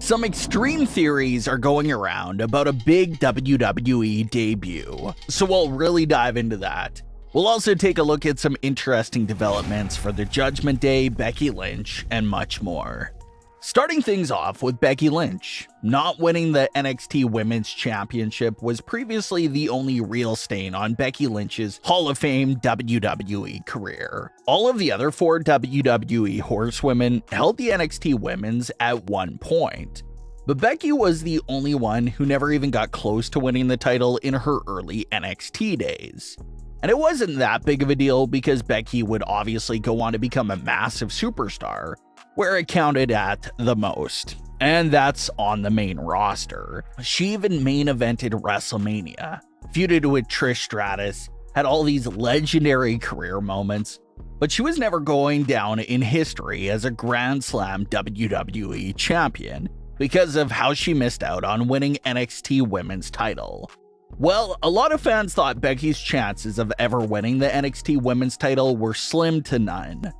Some extreme theories are going around about a big WWE debut, so we'll really dive into that. We'll also take a look at some interesting developments for the Judgment Day, Becky Lynch, and much more. Starting things off with Becky Lynch. Not winning the NXT Women's Championship was previously the only real stain on Becky Lynch's Hall of Fame WWE career. All of the other 4 WWE horsewomen held the NXT Women's at one point, but Becky was the only one who never even got close to winning the title in her early NXT days. And it wasn't that big of a deal because Becky would obviously go on to become a massive superstar, where it counted at the most, and that's on the main roster. She even main evented WrestleMania, feuded with Trish Stratus, had all these legendary career moments, but she was never going down in history as a Grand Slam WWE champion because of how she missed out on winning NXT Women's title. Well, a lot of fans thought Becky's chances of ever winning the NXT Women's title were slim to none.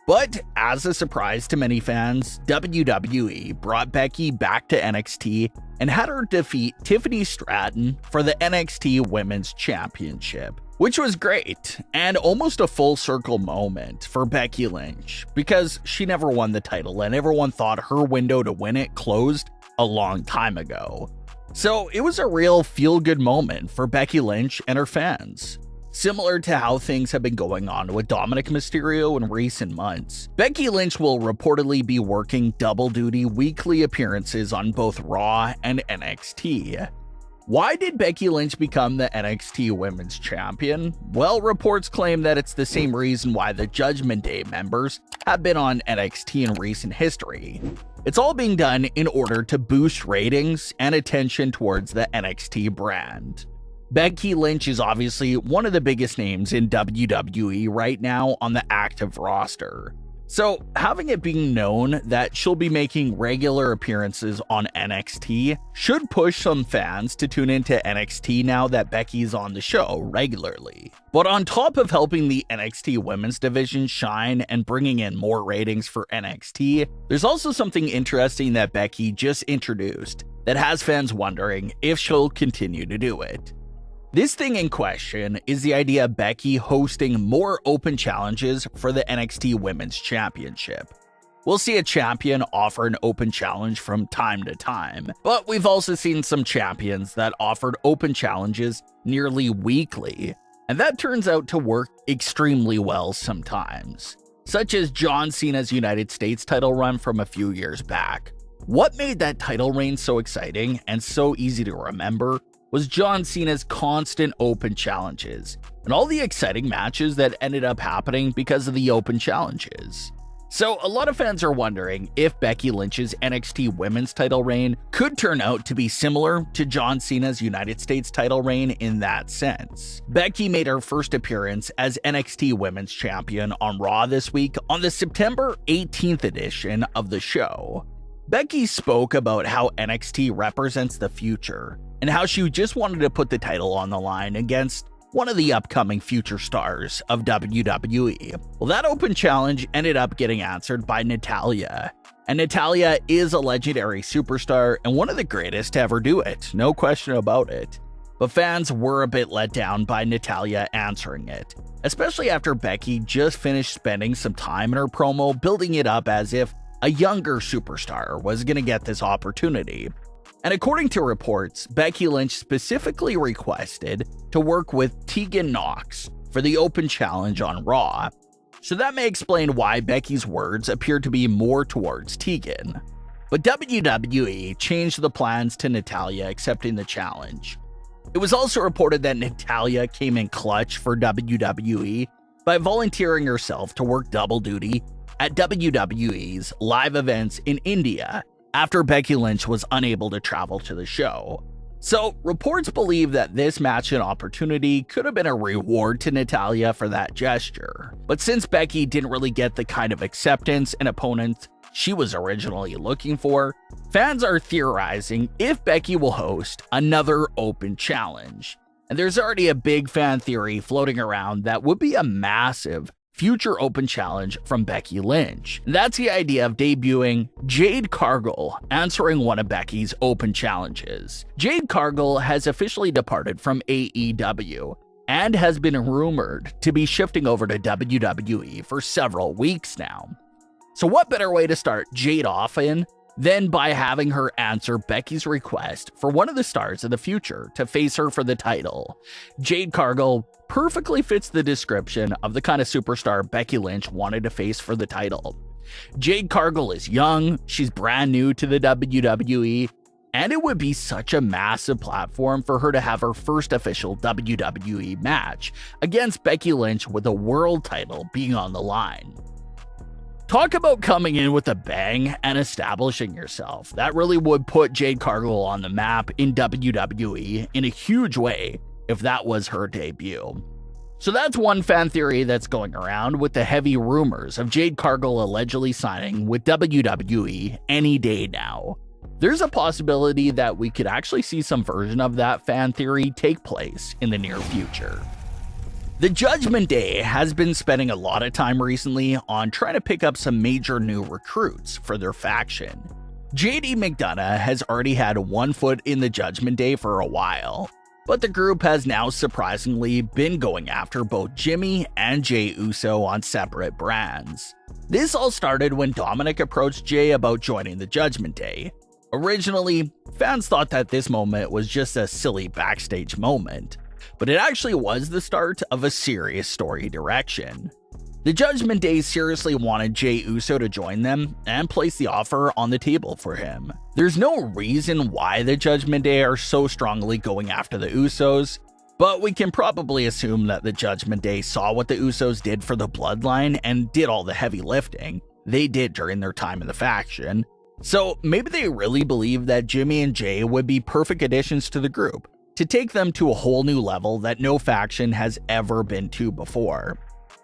But as a surprise to many fans, WWE brought Becky back to NXT and had her defeat Tiffany Stratton for the NXT Women's Championship, which was great and almost a full circle moment for Becky Lynch because she never won the title and everyone thought her window to win it closed a long time ago. So it was a real feel-good moment for Becky Lynch and her fans. Similar to how things have been going on with Dominik Mysterio in recent months, Becky Lynch will reportedly be working double-duty weekly appearances on both Raw and NXT. Why did Becky Lynch become the NXT Women's Champion? Well, reports claim that it's the same reason why the Judgment Day members have been on NXT in recent history. It's all being done in order to boost ratings and attention towards the NXT brand. Becky Lynch is obviously one of the biggest names in WWE right now on the active roster. So having it being known that she'll be making regular appearances on NXT should push some fans to tune into NXT now that Becky's on the show regularly. But on top of helping the NXT women's division shine and bringing in more ratings for NXT, there's also something interesting that Becky just introduced that has fans wondering if she'll continue to do it. This thing in question is the idea of Becky hosting more open challenges for the NXT Women's Championship. We'll see a champion offer an open challenge from time to time, but we've also seen some champions that offered open challenges nearly weekly, and that turns out to work extremely well sometimes, such as John Cena's United States title run from a few years back. What made that title reign so exciting and so easy to remember was John Cena's constant open challenges, and all the exciting matches that ended up happening because of the open challenges. So a lot of fans are wondering if Becky Lynch's NXT Women's title reign could turn out to be similar to John Cena's United States title reign in that sense. Becky made her first appearance as NXT Women's Champion on Raw this week on the September 18th edition of the show. Becky spoke about how NXT represents the future, and how she just wanted to put the title on the line against one of the upcoming future stars of WWE. Well, that open challenge ended up getting answered by Natalya. And Natalya is a legendary superstar and one of the greatest to ever do it, no question about it. But fans were a bit let down by Natalya answering it, especially after Becky just finished spending some time in her promo building it up as if a younger superstar was going to get this opportunity. And according to reports, Becky Lynch specifically requested to work with Tegan Nox for the open challenge on Raw. So that may explain why Becky's words appear to be more towards Tegan. But WWE changed the plans to Natalya accepting the challenge. It was also reported that Natalya came in clutch for WWE by volunteering herself to work double duty at WWE's live events in India after Becky Lynch was unable to travel to the show. So, reports believe that this match and opportunity could have been a reward to Natalya for that gesture. But since Becky didn't really get the kind of acceptance and opponent she was originally looking for, fans are theorizing if Becky will host another open challenge. And there's already a big fan theory floating around that would be a massive future open challenge from Becky Lynch. That's the idea of debuting Jade Cargill answering one of Becky's open challenges. Jade Cargill has officially departed from AEW and has been rumored to be shifting over to WWE for several weeks now. So what better way to start Jade off in than by having her answer Becky's request for one of the stars of the future to face her for the title. Jade Cargill perfectly fits the description of the kind of superstar Becky Lynch wanted to face for the title. Jade Cargill is young, she's brand new to the WWE, and it would be such a massive platform for her to have her first official WWE match against Becky Lynch with a world title being on the line. Talk about coming in with a bang and establishing yourself. That really would put Jade Cargill on the map in WWE in a huge way if that was her debut. So that's one fan theory that's going around, with the heavy rumors of Jade Cargill allegedly signing with WWE any day now. There's a possibility that we could actually see some version of that fan theory take place in the near future. The Judgment Day has been spending a lot of time recently on trying to pick up some major new recruits for their faction. JD McDonough has already had one foot in the Judgment Day for a while, but the group has now surprisingly been going after both Jimmy and Jey Uso on separate brands. This all started when Dominik approached Jey about joining the Judgment Day. Originally, fans thought that this moment was just a silly backstage moment, but it actually was the start of a serious story direction. The Judgment Day seriously wanted Jey Uso to join them and place the offer on the table for him. There's no reason why the Judgment Day are so strongly going after the Usos, but we can probably assume that the Judgment Day saw what the Usos did for the Bloodline and did all the heavy lifting they did during their time in the faction. So maybe they really believe that Jimmy and Jey would be perfect additions to the group, to take them to a whole new level that no faction has ever been to before.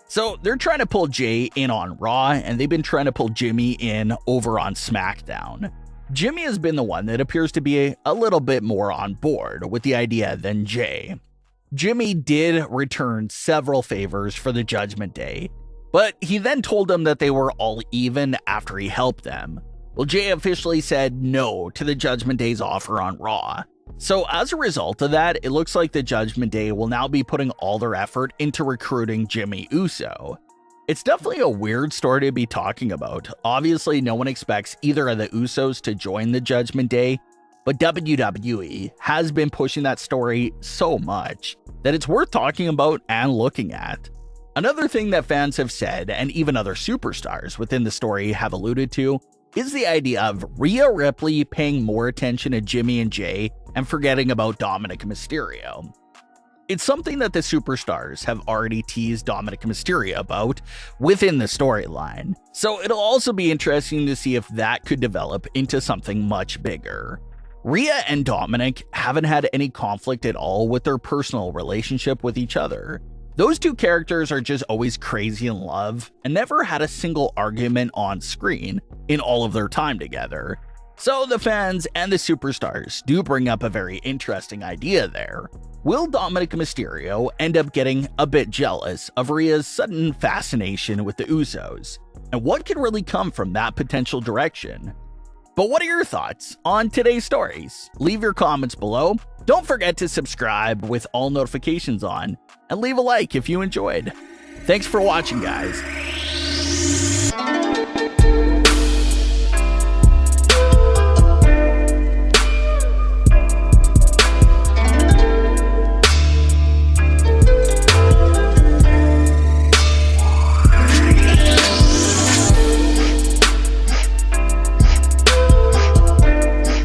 So they're trying to pull Jey in on Raw, and they've been trying to pull Jimmy in over on Smackdown. Jimmy has been the one that appears to be a little bit more on board with the idea than Jey. Jimmy did return several favors for the Judgment Day, but he then told them that they were all even after he helped them. Well, Jey officially said no to the Judgment Day's offer on Raw. So as a result of that, it looks like the Judgment Day will now be putting all their effort into recruiting Jimmy Uso. It's definitely a weird story to be talking about. Obviously, no one expects either of the Usos to join the Judgment Day, but WWE has been pushing that story so much that it's worth talking about and looking at. Another thing that fans have said, and even other superstars within the story have alluded to, is the idea of Rhea Ripley paying more attention to Jimmy and Jey and forgetting about Dominik Mysterio. It's something that the superstars have already teased Dominik Mysterio about within the storyline, so it'll also be interesting to see if that could develop into something much bigger. Rhea and Dominik haven't had any conflict at all with their personal relationship with each other. Those two characters are just always crazy in love and never had a single argument on screen in all of their time together. So the fans and the superstars do bring up a very interesting idea there. Will Dominik Mysterio end up getting a bit jealous of Rhea's sudden fascination with the Usos? And what could really come from that potential direction? But what are your thoughts on today's stories? Leave your comments below. Don't forget to subscribe with all notifications on, and leave a like if you enjoyed. Thanks for watching, guys.